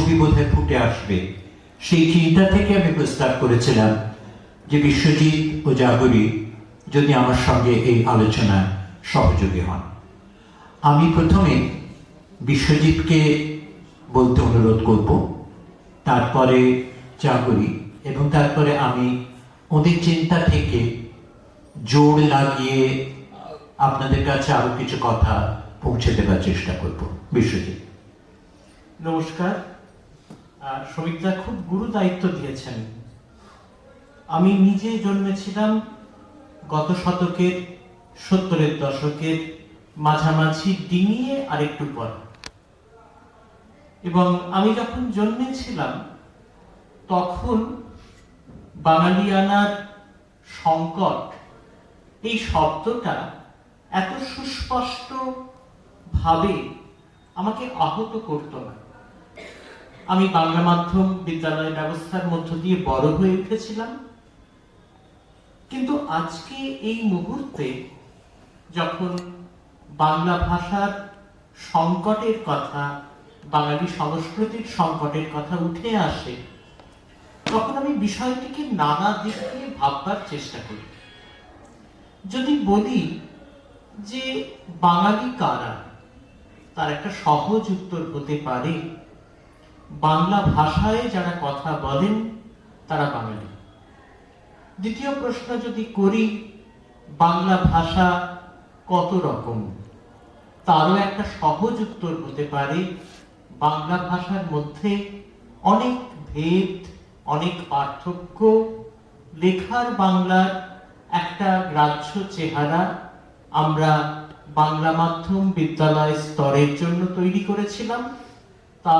ছবি বোধহয় ফুটে আসবে, সেই চিন্তা থেকে আমি প্রস্তাব করেছিলাম যে বিশ্বজিৎ ও জাগরি যদি আমার সঙ্গে এই আলোচনায় সহযোগী হন। আমি প্রথমে বিশ্বজিৎকে বলতে অনুরোধ করব, তারপরে জাগরি, এবং তারপরে আমি ওদের চিন্তা থেকে জোর লাগিয়ে আপনাদের কাছে আরো কিছু কথা পৌঁছে দেওয়ার চেষ্টা করব। বিশ্বজিৎ। নমস্কার। শ্রমিকদা খুব গুরু দায়িত্ব দিয়েছেন। আমি নিজে জন্মেছিলাম গত শতকের 70-এর দশকের মাঝামাঝি ডিঙিয়ে আরেকটু পর, এবং আমি যখন জন্মেছিলাম তখন বাঙালিয়ানার সংকট এই শব্দটা এত সুস্পষ্ট ভাবে আমাকে আহত করত না। আমি বাংলা মাধ্যম বিদ্যালয় ব্যবস্থার মধ্য দিয়ে বড় হয়ে উঠেছিলাম, কিন্তু আজকে এই মুহূর্তে যখন বাংলা ভাষার সংকটের কথা, বাঙালি সংস্কৃতির সংকটের কথা উঠে আসে, তখন আমি বিষয়টিকে নানা দিক দিয়ে ভাববার চেষ্টা করি। যদি বলি যে বাঙালি কারা, তার একটা সহজ উত্তর হতে পারে বাংলা ভাষায় যারা কথা বলেন তারা বাঙালি। দ্বিতীয় প্রশ্ন যদি করি বাংলা ভাষা কত রকম, তারও একটা সহজ উত্তর হতে পারে বাংলা ভাষার মধ্যে অনেক ভেদ, অনেক পার্থক্য, লেখার বাংলার একটা গ্রাহ্য চেহারা আমরা বাংলা মাধ্যম বিদ্যালয় স্তরের জন্য তৈরি করেছিলাম। তা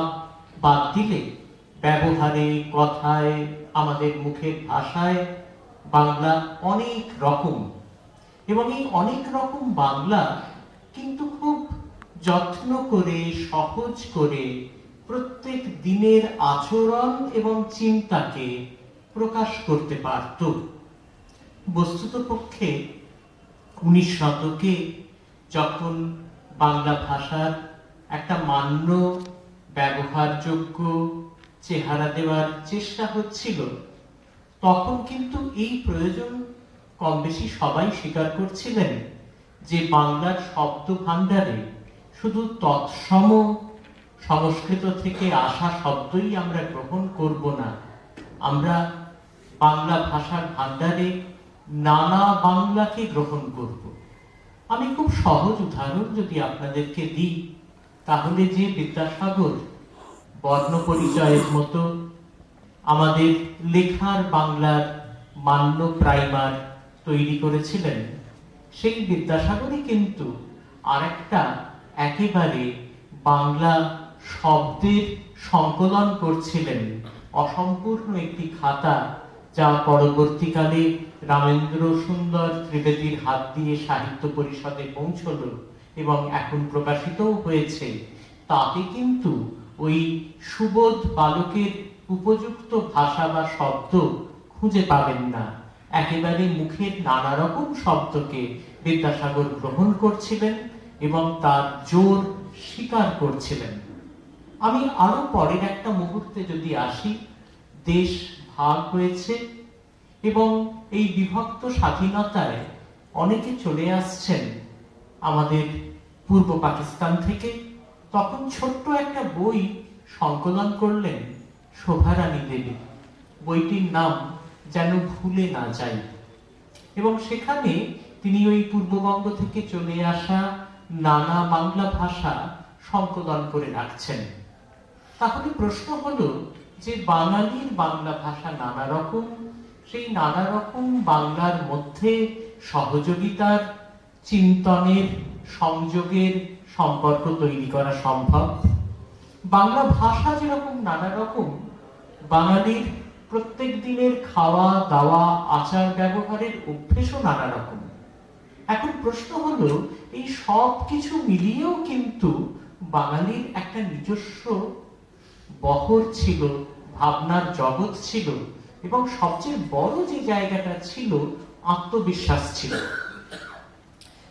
বাদ দিলে ব্যবহারে, কথায়, আমাদের মুখের ভাষায় বাংলা অনেক রকম, এবং এই অনেক রকম বাংলা কিন্তু খুব যত্ন করে, সহজ করে প্রত্যেক দিনের আচরণ এবং চিন্তাকে প্রকাশ করতে পারত। বস্তুতপক্ষে 19 শতকে যখন বাংলা ভাষার একটা মান্য, ব্যবহারযোগ্য চেহারা দেওয়ার চেষ্টা হচ্ছিল, তখন কিন্তু এই প্রয়োজন কম বেশি সবাই স্বীকার করছিলেন যে বাংলার শব্দ ভাণ্ডারে শুধু তৎসম সংস্কৃত থেকে আসা শব্দই আমরা গ্রহণ করব না, আমরা বাংলা ভাষার ভাণ্ডারে নানা বাংলাকে গ্রহণ করব। আমি খুব সহজ উদাহরণ যদি আপনাদেরকে দিই, তাহলে যে বিদ্যাসাগর বর্ণ পরিচয়ের মতো আমাদের লেখার বাংলার মান্য প্রাইমার তৈরি করেছিলেন, সেই বিদ্যাসাগরই কিন্তু আরেকটা একেবারে বাংলা শব্দের সংকলন করছিলেন, অসম্পূর্ণ একটি খাতা, যা পরবর্তীকালে রামেন্দ্র সুন্দর ত্রিবেদীর হাত দিয়ে সাহিত্য পরিষদে পৌঁছল এবং এখন প্রকাশিতও হয়েছে। তাতে কিন্তু ওই সুবোধ বালকের উপযুক্ত ভাষা বা শব্দ খুঁজে পাবেন না। একেবারে মুখের নানা রকম শব্দকে বিদ্যাসাগর গ্রহণ করছিলেন এবং তার জোর স্বীকার করছিলেন। আমি আরো পরের একটা মুহূর্তে যদি আসি, দেশ ভাগ হয়েছে এবং এই বিভক্ত স্বাধীনতায় অনেকে চলে আসছেন আমাদের পূর্ব পাকিস্তান থেকে। তখন ছোট্ট একটা বই সংকলন করলেন শোভারানী দেবী, বইটির নাম যেন ভুলে না যাই, এবং সেখানে তিনি ওই পূর্ববঙ্গ থেকে চলে আসা নানা বাংলা ভাষা সংকলন করে রাখছেন। তাহলে প্রশ্ন হলো যে বাঙালির বাংলা ভাষা নানা রকম, সেই নানা রকম বাংলার মধ্যে সহযোগিতার, চিন্তনের, সংযোগের সম্পর্ক তৈরি করা সম্ভব। বাংলা ভাষা যেরকম নানা রকম, বাঙালির প্রত্যেক দিনের খাওয়া দাওয়া, আচার ব্যবহারের অভ্যেসও নানা রকম। এখন প্রশ্ন হলো এই সব কিছু মিলিয়েও কিন্তু বাঙালির একটা নিজস্ব বহর ছিল, ভাবনার জগৎ ছিল, এবং সবচেয়ে বড় যে জায়গাটা ছিল আত্মবিশ্বাস ছিল।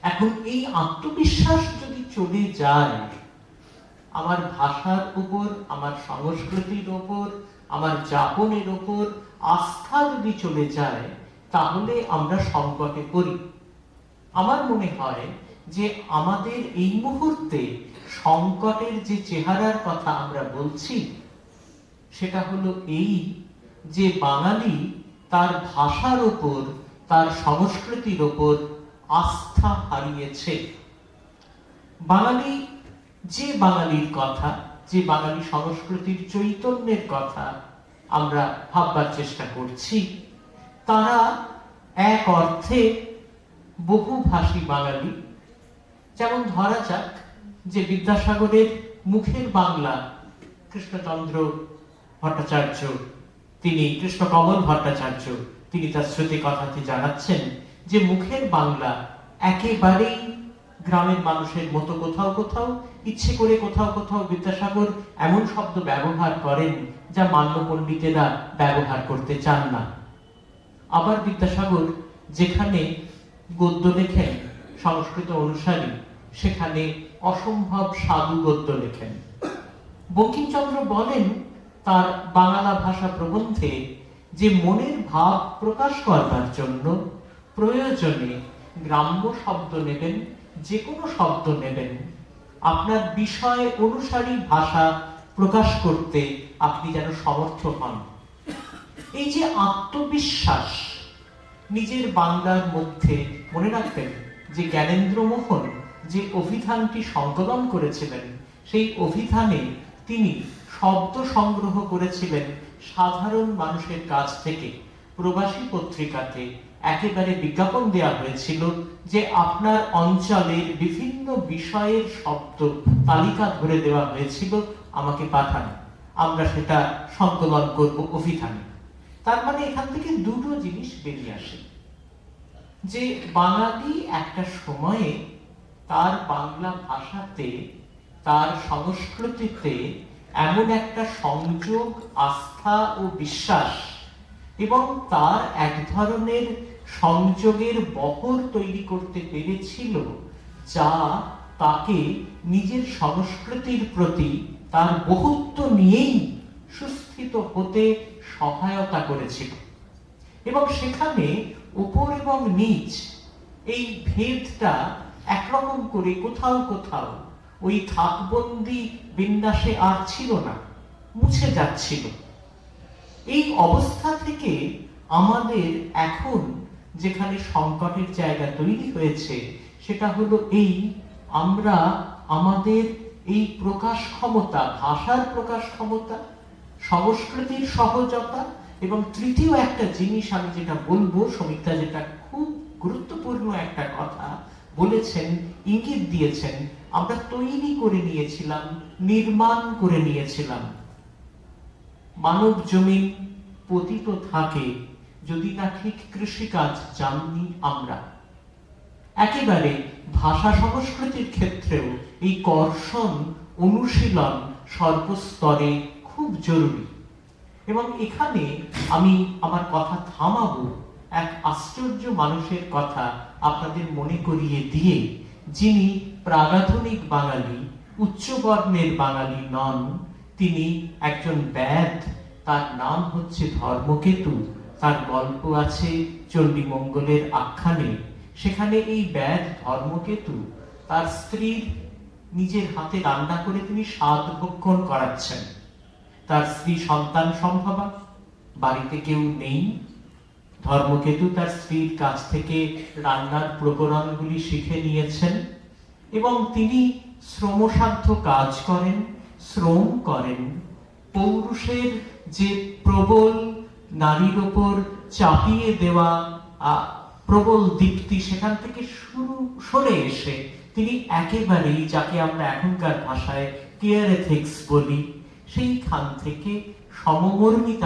এখন এই আত্মবিশ্বাস যদি চলে যায়, আমার ভাষার উপর, আমার সংস্কৃতির উপর, আমার যাপনের উপর আস্থা যদি চলে যায়, তাহলে আমরা সংকটে পড়ি। আমার মনে হয় যে আমাদের এই মুহূর্তে সংকটের যে চেহারার কথা আমরা বলছি, সেটা হলো এই যে বাঙালি তার ভাষার উপর, তার সংস্কৃতির উপর আস্থা হারিয়েছে। বাঙালি, যে বাঙালির কথা, যে বাঙালি সংস্কৃতির চৈতন্যের কথা আমরা ভাববার চেষ্টা করছি, তারা এক অর্থে বহুভাষী বাঙালি। যেমন ধরা যাক যে বিদ্যাসাগরের মুখের বাংলা কৃষ্ণচন্দ্র ভট্টাচার্য, তিনি কৃষ্ণকমল ভট্টাচার্য, তিনি তার শ্রুতি কথাতে জানাচ্ছেন যে মুখের বাংলা একেবারেই গ্রামের মানুষের মতো। কোথাও কোথাও ইচ্ছে করে কোথাও কোথাও বিদ্যাসাগর এমন শব্দ ব্যবহার করেন যা মান্য পণ্ডিতেরা ব্যবহার করতে চান না। আবার বিদ্যাসাগর যেখানে গদ্য লেখেন সংস্কৃত অনুসারী, সেখানে অসম্ভব সাধু গদ্য লেখেন। বঙ্কিমচন্দ্র বলেন তার বাংলা ভাষা প্রবন্ধে যে মনের ভাব প্রকাশ করবার জন্য প্রয়োজনে গ্রাম্য শব্দ নেবেন, যে কোনো শব্দ নেবেন, আপনার বিষয় অনুসারী ভাষা প্রকাশ করতে আপনি যেন সমর্থ হন। এই যে আত্মবিশ্বাস নিজের বাংলার মধ্যে, মনে রাখবেন যে জ্ঞানেন্দ্র মোহন যে অভিধানটি সংকলন করেছিলেন, সেই অভিধানে তিনি শব্দ সংগ্রহ করেছিলেন সাধারণ মানুষের কাছ থেকে। প্রবাসী পত্রিকাতে একেবারে বিজ্ঞাপন দেওয়া হয়েছিল যে আপনার অঞ্চলের বিভিন্ন বিষয়ের শব্দ তালিকা ধরে দেওয়া হয়েছিল, আমাকে পাঠান, আমরা সেটা সংকলন করব অভিধানে। তার মানে এখান থেকে দুটো জিনিস বেরিয়ে আসে, যে বাঙালি একটা সময়ে তার বাংলা ভাষাতে, তার সংস্কৃতিতে এমন একটা সংযোগ, আস্থা ও বিশ্বাস এবং তার এক ধরনের সংযোগের বহর তৈরি করতে পেরেছিল, যা তাকে নিজের সংস্কৃতির প্রতি তার বহুত্ব নিয়েই সুস্থিত হতে সহায়তা করেছিল। এবং সেখানে উপর এবং নিচ এই ভেদটা একরকম করে কোথাও কোথাও ওই থাকবন্দি বিন্যাসে আর ছিল না, মুছে যাচ্ছিল। এই অবস্থা থেকে আমাদের এখন যেখানে সংকটের জায়গা তৈরি হয়েছে, সেটা হলো এই, আমরা আমাদের এই প্রকাশ ক্ষমতা, ভাষার প্রকাশ ক্ষমতা, সংস্কৃতির সহজতা, এবং তৃতীয় একটা জিনিস আমি যেটা বলবো, সমিতা যেটা খুব গুরুত্বপূর্ণ একটা কথা বলেছেন, ইঙ্গিত দিয়েছেন, আমরা তৈরি করে নিয়েছিলাম, নির্মাণ করে নিয়েছিলাম। মানব জমিন পতিত থাকে যদি না ঠিক কৃষিকাজ জানি আমরা। একেবারে ভাষা সংস্কৃতির ক্ষেত্রেও এই কর্ষণ, অনুশীলন সর্বস্তরে খুব জরুরি। এবং এখানে আমি আমার কথা থামাবো এক আশ্চর্য মানুষের কথা আপনাদের মনে করিয়ে দিয়ে, যিনি প্রাগাধুনিক বাঙালি, উচ্চবর্ণের বাঙালি নন, তিনি একজন ব্যাধ। তার নাম হচ্ছে ধর্মকেতু। তার গল্প আছে চণ্ডীমঙ্গলের আখ্যানে। সেখানে এই ব্যাধ ধর্মকেতু তার স্ত্রীর নিজের হাতে রান্না করে তিনি স্বাদ ভক্ষণ করাচ্ছেন। তার স্ত্রী সন্তান সম্ভবা, বাড়িতে কেউ নেই। ধর্মকেতু তার স্ত্রীর কাছ থেকে রান্নার প্রকরণগুলি শিখে নিয়েছেন এবং তিনি শ্রমসাধ্য কাজ করেন, শ্রম করেন। পৌরুষের যে প্রবল নারীর ওপর চাপিয়ে দেওয়া প্রবল দীপ্তি, সেখান থেকে সরে এসে তিনি একেবারেই, যাকে আমরা এখনকার ভাষায় কেয়ার এথিক্স বলি, সেইখান থেকে সমমর্মিতা